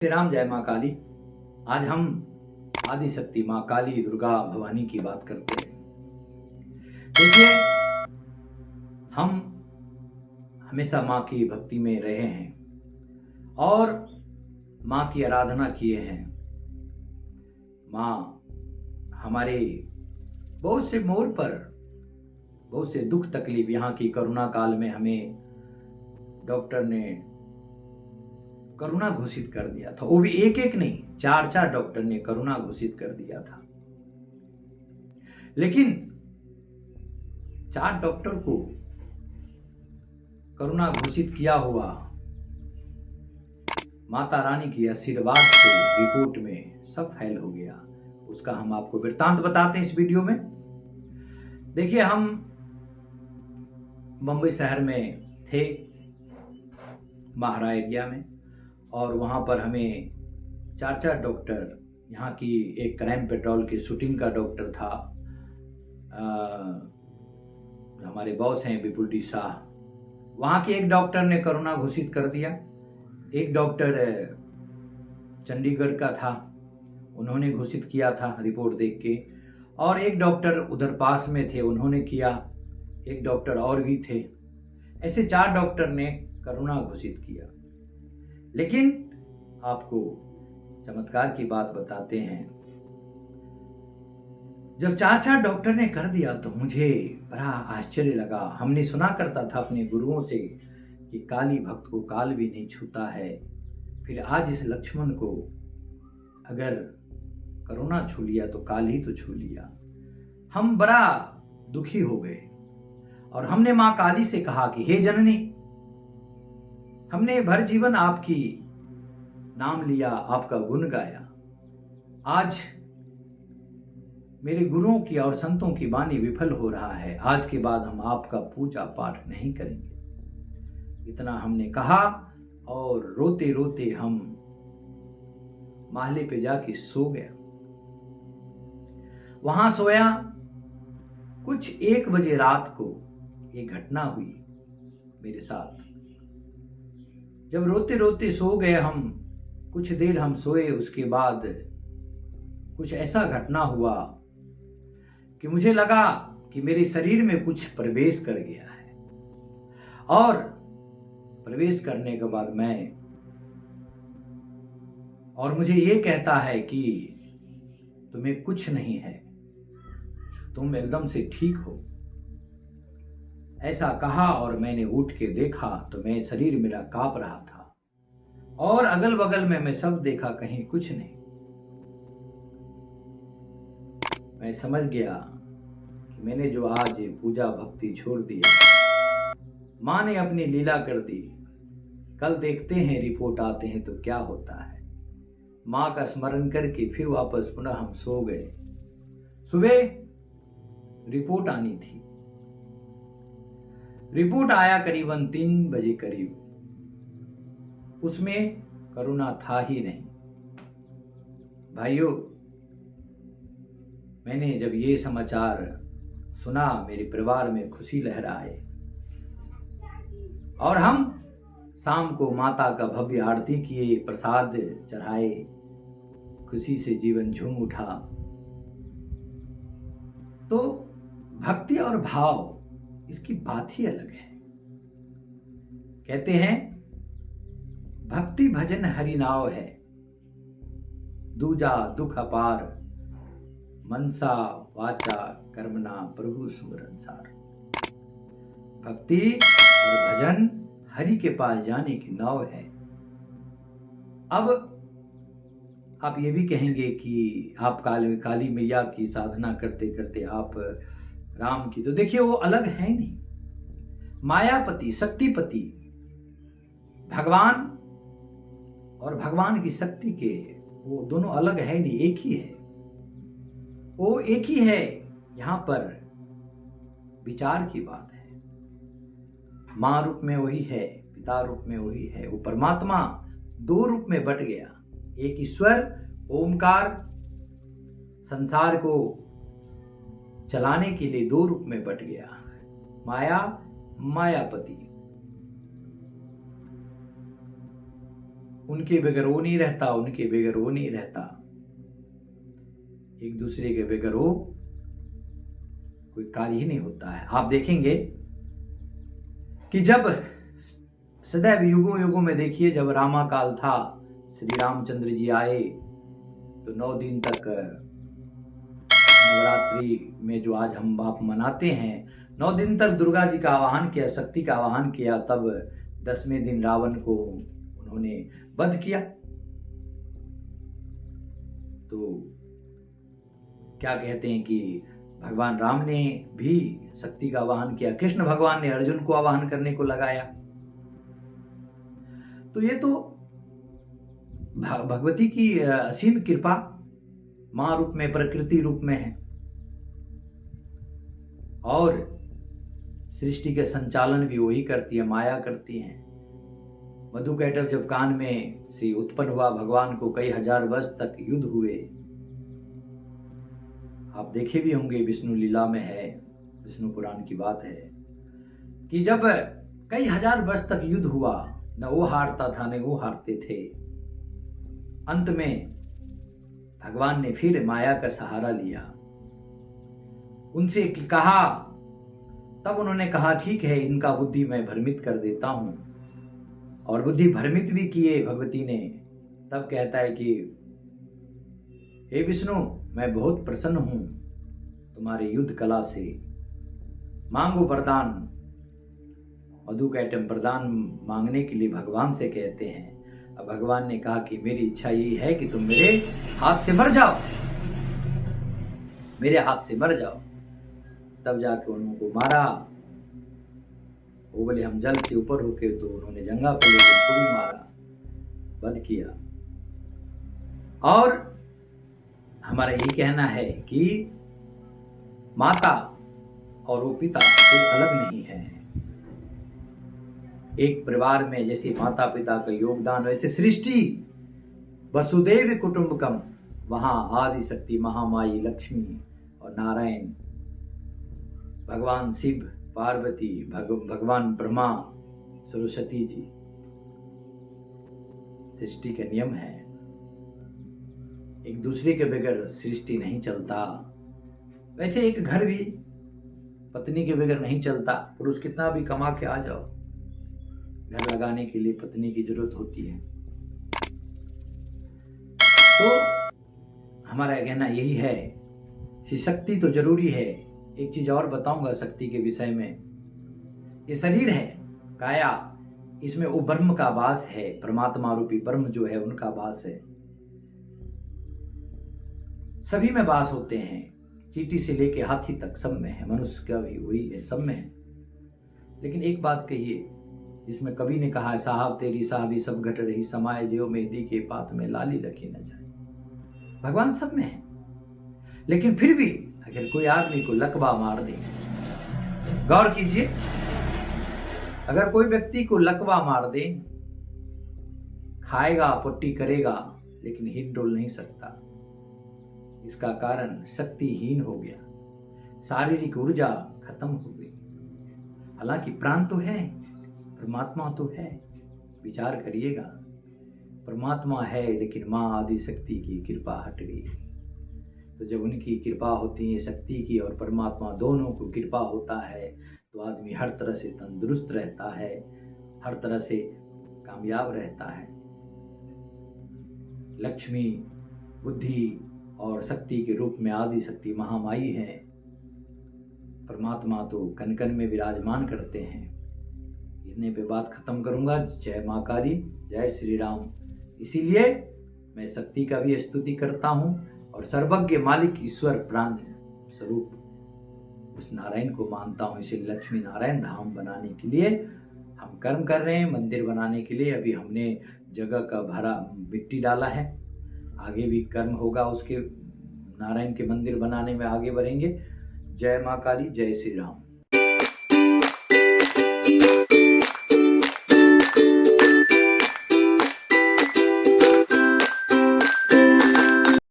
श्री राम, जय माँ काली। आज हम आदि शक्ति माँ काली, दुर्गा, भवानी की बात करते हैं। देखिए, हम हमेशा माँ की भक्ति में रहे हैं और माँ की आराधना किए हैं। माँ हमारे बहुत से मोड़ पर, बहुत से दुख तकलीफ, यहाँ की कोरोना काल में हमें डॉक्टर ने करुणा घोषित कर दिया था। वो भी एक एक नहीं, चार चार डॉक्टर ने करुणा घोषित कर दिया था। लेकिन चार डॉक्टर को करुणा घोषित किया हुआ माता रानी की आशीर्वाद से रिपोर्ट में सब फेल हो गया। उसका हम आपको वृत्तांत बताते हैं इस वीडियो में। देखिए, हम मुंबई शहर में थे, महारा एरिया में, और वहाँ पर हमें चार चार डॉक्टर, यहाँ की एक क्राइम पेट्रोल की शूटिंग का डॉक्टर था, हमारे बॉस हैं विपुल डी शाह, वहाँ के एक डॉक्टर ने करुणा घोषित कर दिया। एक डॉक्टर चंडीगढ़ का था, उन्होंने घोषित किया था रिपोर्ट देख के, और एक डॉक्टर उधर पास में थे, उन्होंने किया। एक डॉक्टर और भी थे। ऐसे चार डॉक्टर ने करुणा घोषित किया। लेकिन आपको चमत्कार की बात बताते हैं। जब चार चार डॉक्टर ने कर दिया तो मुझे बड़ा आश्चर्य लगा। हमने सुना करता था अपने गुरुओं से कि काली भक्त को काल भी नहीं छूता है। फिर आज इस लक्ष्मण को अगर करुणा छू लिया तो काल ही तो छू लिया। हम बड़ा दुखी हो गए और हमने माँ काली से कहा कि हे जननी, हमने भर जीवन आपकी नाम लिया, आपका गुण गाया। आज मेरे गुरुओं की और संतों की वाणी विफल हो रहा है। आज के बाद हम आपका पूजा पाठ नहीं करेंगे। इतना हमने कहा और रोते रोते हम महले पे जाके सो गया। वहां सोया। कुछ 1 बजे रात को एक घटना हुई मेरे साथ। जब रोते रोते सो गए हम, कुछ देर हम सोए, उसके बाद कुछ ऐसा घटना हुआ कि मुझे लगा कि मेरे शरीर में कुछ प्रवेश कर गया है। और प्रवेश करने के बाद मुझे ये कहता है कि तुम्हें कुछ नहीं है, तुम एकदम से ठीक हो। ऐसा कहा और मैंने उठ के देखा तो मैं शरीर मेरा कांप रहा था और अगल बगल में मैं सब देखा, कहीं कुछ नहीं। मैं समझ गया कि मैंने जो आज पूजा भक्ति छोड़ दिया, माँ ने अपनी लीला कर दी। कल देखते हैं रिपोर्ट आते हैं तो क्या होता है। माँ का स्मरण करके फिर वापस पुनः हम सो गए। सुबह रिपोर्ट आनी थी। रिपोर्ट आया करीबन 3 बजे करीब। उसमें करुणा था ही नहीं। भाइयों, मैंने जब ये समाचार सुना, मेरे परिवार में खुशी लहराए और हम शाम को माता का भव्य आरती किए, प्रसाद चढ़ाए, खुशी से जीवन झूम उठा। तो भक्ति और भाव, इसकी बात ही अलग है। कहते हैं भक्ति भजन हरि नाव है, दूजा दुख अपार, मनसा वाचा कर्मणा प्रभु सुमरन सार। भक्ति और भजन हरि के पास जाने की नाव है। अब आप ये भी कहेंगे कि आप काली मैया की साधना करते करते आप राम की, तो देखिए वो अलग है नहीं। मायापति, शक्तिपति, भगवान और भगवान की शक्ति के वो दोनों अलग है नहीं, एक ही है। वो एक ही है। यहां पर विचार की बात है। मां रूप में वही है, पिता रूप में वही है। वो परमात्मा 2 रूप में बट गया। एक ईश्वर ओमकार संसार को चलाने के लिए 2 रूप में बट गया। माया, मायापति। उनके बगैर वो नहीं रहता, उनके बगैर वो नहीं रहता, एक दूसरे के बगैर वो कोई कार्य ही नहीं होता है। आप देखेंगे कि जब सदैव युगों युगों में देखिए, जब रामा काल था, श्री रामचंद्र जी आए तो 9 दिन तक नवरात्रि में जो आज हम आप मनाते हैं, 9 दिन तक दुर्गा जी का आवाहन किया, शक्ति का आवाहन किया, तब 10वें दिन रावण को उन्होंने वध किया। तो क्या कहते हैं कि भगवान राम ने भी शक्ति का आवाहन किया, कृष्ण भगवान ने अर्जुन को आवाहन करने को लगाया। तो ये तो भगवती की असीम कृपा मां रूप में, प्रकृति रूप में है, और सृष्टि के संचालन भी वही करती है, माया करती है। मधुकैटभ जब कान में से उत्पन्न हुआ, भगवान को कई हजार वर्ष तक युद्ध हुए। आप देखे भी होंगे, विष्णु लीला में है, विष्णु पुराण की बात है कि जब कई हजार वर्ष तक युद्ध हुआ, न वो हारता था न वो हारते थे। अंत में भगवान ने फिर माया का सहारा लिया, उनसे कहा, तब उन्होंने कहा ठीक है, इनका बुद्धि मैं भ्रमित कर देता हूं, और बुद्धि भ्रमित भी किए भगवती ने। तब कहता है कि हे विष्णु, मैं बहुत प्रसन्न हूं तुम्हारे युद्ध कला से, मांगो वरदान। मधुकैटभ वरदान मांगने के लिए भगवान से कहते हैं। अब भगवान ने कहा कि मेरी इच्छा यही है कि तुम मेरे हाथ से मर जाओ, मेरे हाथ से मर जाओ। तब जाके उनको मारा। वो बोले हम जल से ऊपर होके, तो उन्होंने जंगा पे लेकर उनको भी मारा, वध किया। और हमारा यही कहना है कि माता और वो पिता कोई अलग नहीं है। एक परिवार में जैसे माता पिता का योगदान, वैसे सृष्टि वसुदेव कुटुंबकम, वहां आदि शक्ति महामाई लक्ष्मी और नारायण, भगवान शिव, पार्वती, भगवान ब्रह्मा, सरस्वती जी। सृष्टि का नियम है, एक दूसरे के बगैर सृष्टि नहीं चलता। वैसे एक घर भी पत्नी के बगैर नहीं चलता। पुरुष कितना भी कमा के आ जाओ, घर लगाने के लिए पत्नी की जरूरत होती है। तो हमारा कहना यही है कि शक्ति तो जरूरी है। एक चीज और बताऊंगा शक्ति के विषय में, ये शरीर है, काया, इसमें वो ब्रह्म का वास है, परमात्मा रूपी ब्रह्म जो है उनका वास है। सभी में वास होते हैं, चींटी से लेके हाथी तक सब में है, मनुष्य का भी वही है, सब में है। लेकिन एक बात कहिए, जिसमें कवि ने कहा है, साहब तेरी साहबी सब घट रही, समाये ज्यों मेहंदी के पात में लाली रखी न जाए। भगवान सब में है, लेकिन फिर भी अगर कोई आदमी को लकवा मार दे, गौर कीजिए, अगर कोई व्यक्ति को लकवा मार दे, खाएगा पुट्टी करेगा लेकिन हिल डुल नहीं सकता। इसका कारण शक्तिहीन हो गया, शारीरिक ऊर्जा खत्म हो गई। हालांकि प्राण तो है, परमात्मा तो है, विचार करिएगा, परमात्मा है, लेकिन मां आदि शक्ति की कृपा हट गई। तो जब उनकी कृपा होती है, शक्ति की और परमात्मा दोनों को कृपा होता है, तो आदमी हर तरह से तंदुरुस्त रहता है, हर तरह से कामयाब रहता है। लक्ष्मी बुद्धि और शक्ति के रूप में आदि शक्ति महामाई है, परमात्मा तो कण कण में विराजमान करते हैं। इतने पे बात खत्म करूंगा। जय मां काली, जय श्री राम। इसीलिए मैं शक्ति का भी स्तुति करता हूं और सर्वज्ञ मालिक ईश्वर प्राण स्वरूप उस नारायण को मानता हूं। इसे लक्ष्मी नारायण धाम बनाने के लिए हम कर्म कर रहे हैं, मंदिर बनाने के लिए। अभी हमने जगह का भरा मिट्टी डाला है, आगे भी कर्म होगा, उसके नारायण के मंदिर बनाने में आगे बढ़ेंगे। जय मां काली, जय श्री राम।